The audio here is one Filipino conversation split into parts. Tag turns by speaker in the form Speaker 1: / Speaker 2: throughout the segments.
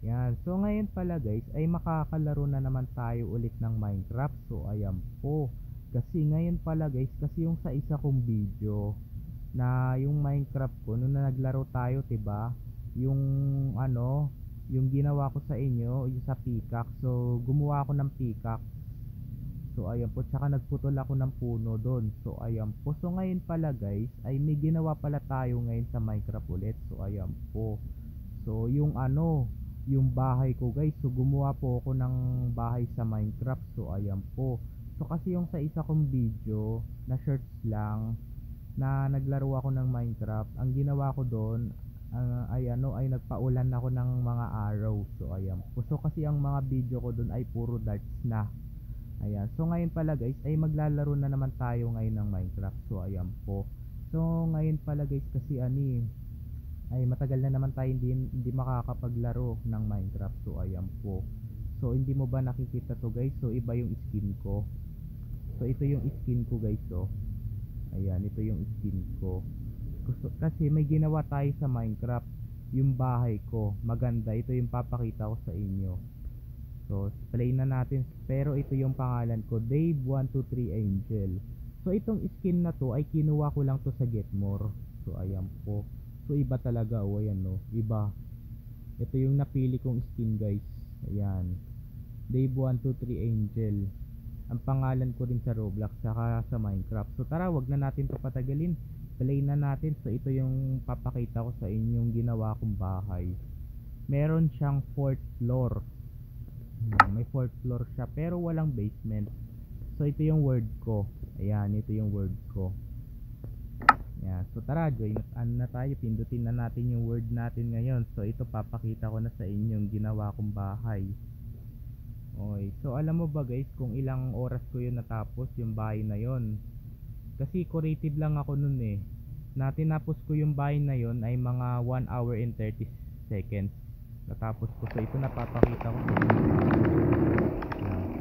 Speaker 1: Yan. So ngayon pala guys ay makakalaro na naman tayo ulit ng Minecraft. So ayan po. Kasi ngayon pala guys, kasi yung sa isa kong video na yung Minecraft ko nung na naglaro tayo, 'di ba? Yung ano, yung ginawa ko sa inyo, yung sa peacock. So gumawa ako ng peacock. So ayan po, tsaka nagputol ako ng puno doon. So ayan po. So ngayon pala guys, ay may ginawa pala tayo ngayon sa Minecraft ulit. So ayan po. So yung ano, yung bahay ko guys. So gumawa po ako ng bahay sa Minecraft. So ayan po. So kasi yung sa isa kong video na shorts lang na naglaro ako ng Minecraft, ang ginawa ko doon ay ano ay nagpaulan ako ng mga araw. So ayan po. So kasi ang mga video ko doon ay puro darts na. Ayan. So ngayon pala guys ay maglalaro na naman tayo ngayon ng Minecraft. So ayan po. So ngayon pala guys kasi ani ay matagal na naman tayo hindi makakapaglaro ng Minecraft. So ayan po. So hindi mo ba nakikita to guys? So iba yung skin ko. So ito yung skin ko guys. So ayan, ito yung skin ko. Kasi may ginawa tayo sa Minecraft. Yung bahay ko maganda. Ito yung papakita ko sa inyo. So, play na natin. Pero ito yung pangalan ko, Dave123 Angel. So, itong skin na to ay kinuha ko lang to sa Getmore. So, ayan po. So, iba talaga. O, ayan no. Iba. Ito yung napili kong skin guys. Ayan. Dave123 Angel. Ang pangalan ko rin sa Roblox saka sa Minecraft. So, tara, wag na natin to patagalin. Play na natin. So, ito yung papakita ko sa inyong ginawa kong bahay. Meron siyang 4th floor. May 4th floor siya pero walang basement. So ito yung word ko. Ayan, ito yung word ko. Ayan. So tara, join na tayo. Pindutin na natin yung word natin ngayon. So ito papakita ko na sa inyo yung ginawa kong bahay. Okay. So alam mo ba guys kung ilang oras ko yun natapos yung bahay na yon? Kasi creative lang ako nun eh. Na tinapos ko yung bahay na yon ay mga 1 hour and 30 seconds. Natapos ko. So ito napapakita ko sa inyo.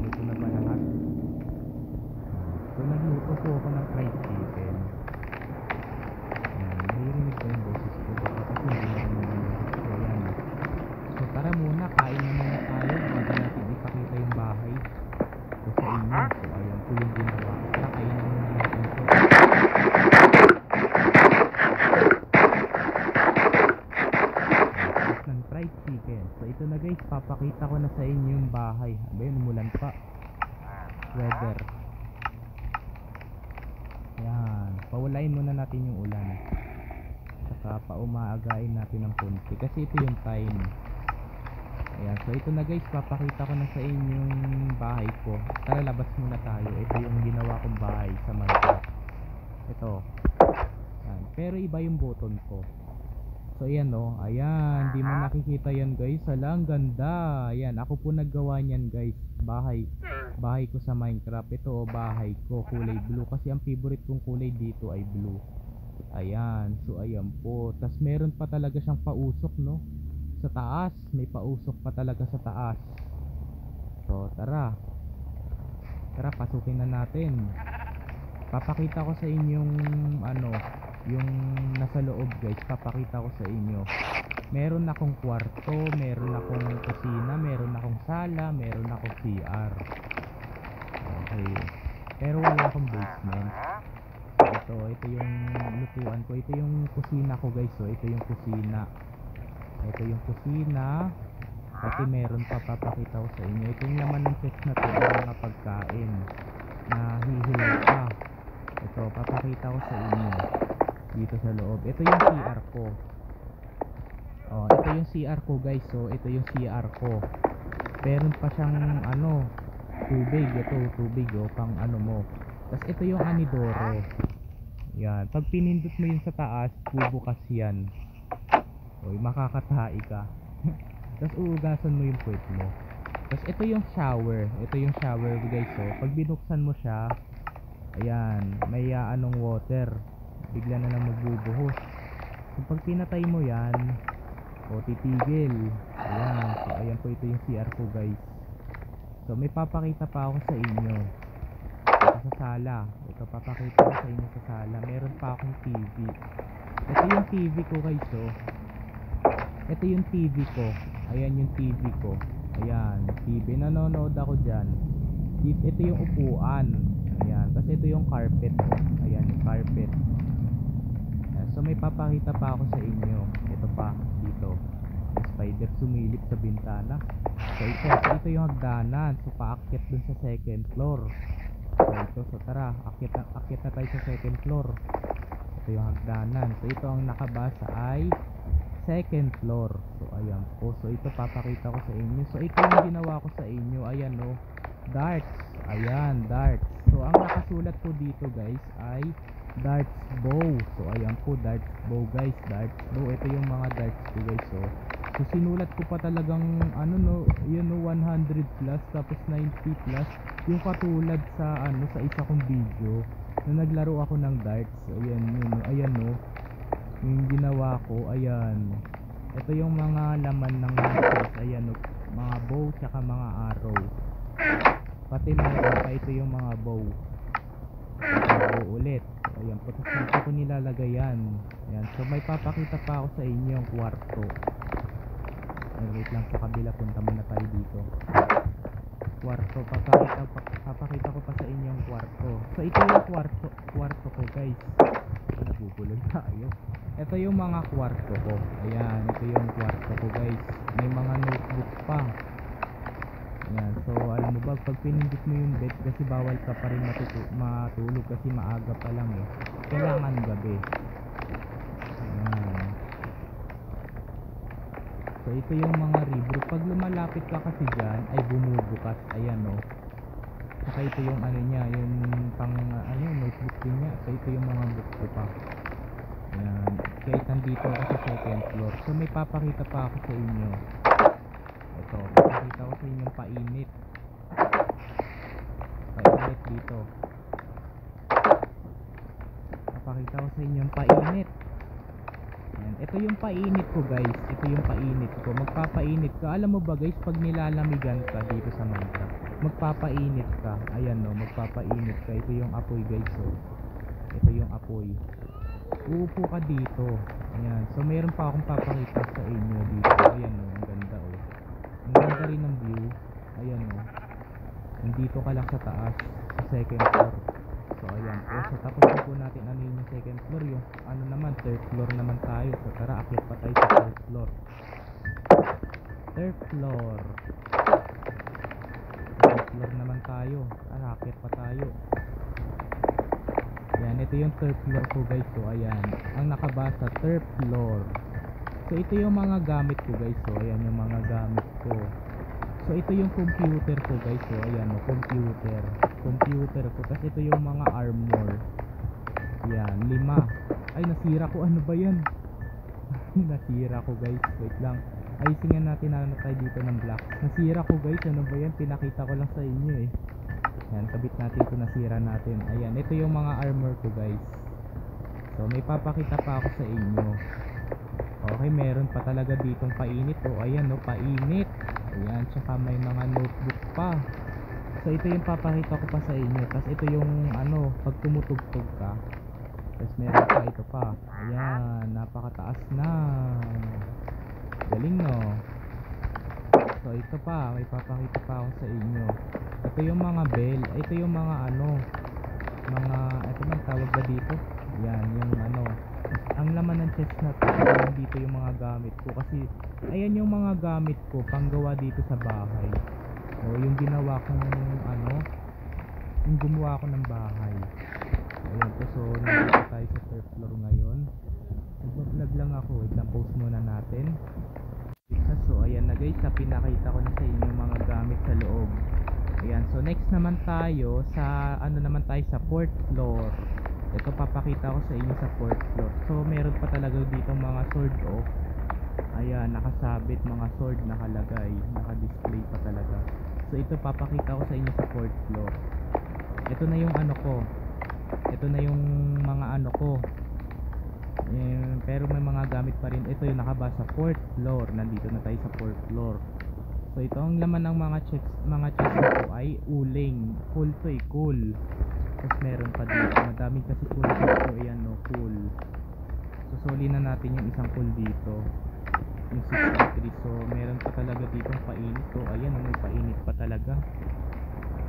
Speaker 1: Ito na ba lahat? So nagluto po ako ng fried chicken. Nahirinig ko yung boses ko. Baka kasi hindi na rin yung boses ko. Ayan. So tara muna, kain na muna tayo bago natin ipakita yung bahay ko sa inyo. So ayan po yung ginawa. Tara, kain na muna natin ito. Ng fried chicken. So ito na guys, papakita ko na sa inyo yung bahay. Ayan, umulan pa. Weather. Yan, pawalain muna natin yung ulan. Saka paumaagain natin ng konti kasi ito yung time. Ayan, so ito na guys, papakita ko na sa inyo yung bahay ko. Tara, labas muna tayo. Ito yung ginawa kong bahay sa Minecraft. Ito. Yan, pero iba yung button ko. So ayan no, ayan, di mo nakikita yan guys. Alang ganda. Ayan, ako po naggawa niyan guys. Bahay ko sa Minecraft. Ito bahay ko, kulay blue. Kasi ang favorite kong kulay dito ay blue. Ayan, so ayan po. Tas meron pa talaga siyang pausok no. Sa taas, may pausok pa talaga sa taas. So tara. Tara, pasukin na natin. Papakita ko sa inyong ano, yung nasa loob guys. Papakita ko sa inyo. Meron akong kwarto, meron akong kusina, meron akong sala, meron akong CR. Okay. Pero wala akong basement. So ito yung lutuan ko. Ito yung kusina ko guys. So ito yung kusina. Ito yung kusina. Pati meron pa, papakita ko sa inyo. Ito yung laman ng chest na to, yung mga pagkain na hihilaw pa. Ito, papakita ko sa inyo dito sa loob. Ito yung CR ko. Oh, ito yung CR ko guys. So ito yung CR ko. Meron pa siyang ano, tubig. Ito tubig oh, pang ano mo. Tapos ito yung anidoro. Yan, pag pinindot mo yun sa taas, bubukas yan. Oy, makakatahi ka. Tapos uugasan mo yung puwet mo. Tapos ito yung shower. Ito yung shower guys. So pag binuksan mo siya, ayan, may anong water. Bigla na lang magbubuhos. So pag pinatay mo yan, o titigil. Ayan. So ayan po, ito yung CR ko guys. So may papakita pa ako sa inyo. Ito sa sala. Ito papakita ko sa inyo sa sala. Meron pa akong TV. Ito yung TV ko guys. So ito yung TV ko. Ayan yung TV ko. Ayan, TV. Nanonood ako dyan. Ito yung upuan. Ayan. Tapos ito yung carpet. Ayan, yung carpet. Ayan. So may papakita pa ako sa inyo. Ito pa, dito. Yung spider sumilip sa bintana. So ito yung hagdanan. So paakyat dun sa second floor. So tara, akyat na tayo sa second floor. Ito yung hagdanan. So ito ang nakabasa ay second floor. So ayan po. So ito papakita ko sa inyo. So ito yung ginawa ko sa inyo. Ayan o. Darts. Ayan, darts. So ang nakasulat po dito guys ay darts bow. So ayan po, darts bow guys. Darts bow. Ito yung mga darts po guys. So sinulat ko pa talagang ano no, yun no, 100 plus tapos 90 plus. Yung katulad sa ano, sa isa kong video na naglaro ako ng darts. Ayan yun. Ayan no. Yung ginawa ko, ayan. Ito yung mga laman ng darts. Ayan no. Mga bow tsaka mga arrow. Pati meron pa ito yung mga bow. Bow ulit. Ayan, tapos dito ko nilalagay yan. Ayan, so may papakita pa ako sa inyo yung kwarto. Wait lang, sa kabila, punta muna tayo dito. Kwarto, papakita ko pa sa inyo yung kwarto. So ito yung kwarto ko guys. Nabubulol tayo. Ito yung mga kwarto ko. Ayan, ito yung kwarto ko guys. May mga notebook pa. Ayan, so alam mo ba, pag pinindot mo yung bed, kasi bawal ka pa rin matulog kasi maaga pa lang eh. Kailangan gabi. Ayan. So ito yung mga libro. Pag lumalapit ka kasi dyan, ay bumubukas. Ayan o. Saka ito yung ano niya, yung pang ano, notebook din niya. So ito yung mga book ko pa. Ayan. Kahit nandito ako sa second floor. So may papakita pa ako sa inyo. Ito, papakita ko sa inyo yung painit. Painit dito. Papakita ko sa inyo yung painit. Ayan. Ito yung painit ko guys. Ito yung painit ko. Magpapainit ka. Alam mo ba guys, pag nilalamigan ka dito sa Minecraft, magpapainit ka. Ayan no, magpapainit ka. Ito yung apoy guys. So, ito yung apoy. Uupo ka dito. Ayan. So meron pa akong papakita sa inyo dito. Ayan no, ang ganda oh. Ang ganda rin ng view. Ayan no. Nandito ka lang sa taas, sa second floor. So ayan po. So tapos na po natin ano yung second floor. Yung ano naman, third floor naman tayo. So tara, akyat pa tayo sa third floor. Third floor. Third floor naman tayo. Tara, akyat pa tayo. Ayan, ito yung third floor ko guys. So ayan, ang nakabasa third floor. So ito yung mga gamit ko guys. So ayan yung mga gamit ko. So ito yung computer ko guys. So ayan o, computer ko. Tapos ito yung mga armor. Ayan, 5. Ay nasira ko, ano ba yan? Nasira ko guys. Wait lang, ayusin natin na tayo dito ng black. Nasira ko guys, ano ba yan? Pinakita ko lang sa inyo eh. Ayan, kabit natin ito, nasira natin. Ayan, ito yung mga armor ko guys. So may papakita pa ako sa inyo. Okay, meron pa talaga ditong painit. O ayan o, painit. Ayan, tsaka may mga notebook pa. So ito yung papakita ko pa sa inyo. Tapos ito yung ano, pag tumutugtog ka. Tapos meron pa ito pa. Ayan, napakataas na. Galing no. So ito pa, may papakita pa ako sa inyo. Ito yung mga bell. Ito yung mga ano, mga, ito bang tawag ba dito? Yan, yung ano, ang laman ng chest na to, dito yung mga gamit ko. Kasi ayan yung mga gamit ko panggawa dito sa bahay. O yung ginawa kong ano, yung gumawa ko ng bahay. Ayan po, so nandito tayo sa third floor ngayon. Nag-vlog lang ako, wait lang, post muna natin. So ayan na guys, pinakita ko na sa inyo yung mga gamit sa loob. Ayan, so next naman tayo sa ano naman tayo sa fourth floor. Ito papakita ko sa inyo sa fourth floor. So meron pa talaga dito mga sword off. Ayan, nakasabit mga sword, nakalagay, naka-display pa talaga. So ito papakita ko sa inyo sa fourth floor. Ito na yung ano ko. Ito na yung mga ano ko. Pero may mga gamit pa rin. Ito yung nakabasa fourth floor. Nandito na tayo sa fourth floor. So ito ang laman ng mga chest ko ay uling. Cool to eh, cool. Tapos meron pa dito, madaming kasi cool dito. Ayan no, cool. So soli na natin yung isang cool dito. yung 63. So meron pa talaga ditong painit. So ayan, may painit pa talaga.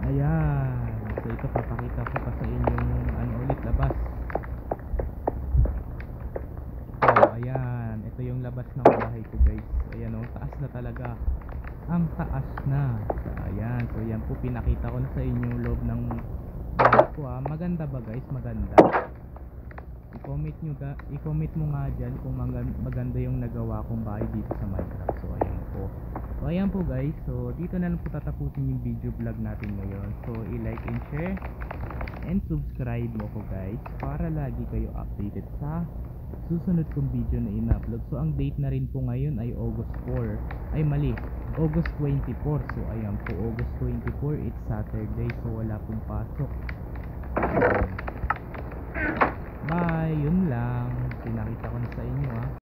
Speaker 1: Ayan. So ito, papakita ko pa sa inyo yung ano ulit, labas. So ayan, ito yung labas ng bahay ko guys. Ayan o, taas na talaga. Ang taas na. So ayan, so yan po, pinakita ko na sa inyo yung loob ng bahay ko ah. Maganda ba guys? Maganda. I-comment mo nga dyan kung maganda yung nagawa kong bahay dito sa Minecraft. So ayan po. So ayan po guys. So dito na lang po tatapusin yung video vlog natin ngayon. So i-like and share and subscribe mo ko guys para lagi kayo updated sa susunod kong video na in-upload. So ang date na rin po ngayon ay August 4. Ay mali, August 24. So ayan po, August 24, it's Saturday. So wala pong pasok. Bye, yun lang. Pinakita ko na sa inyo ah.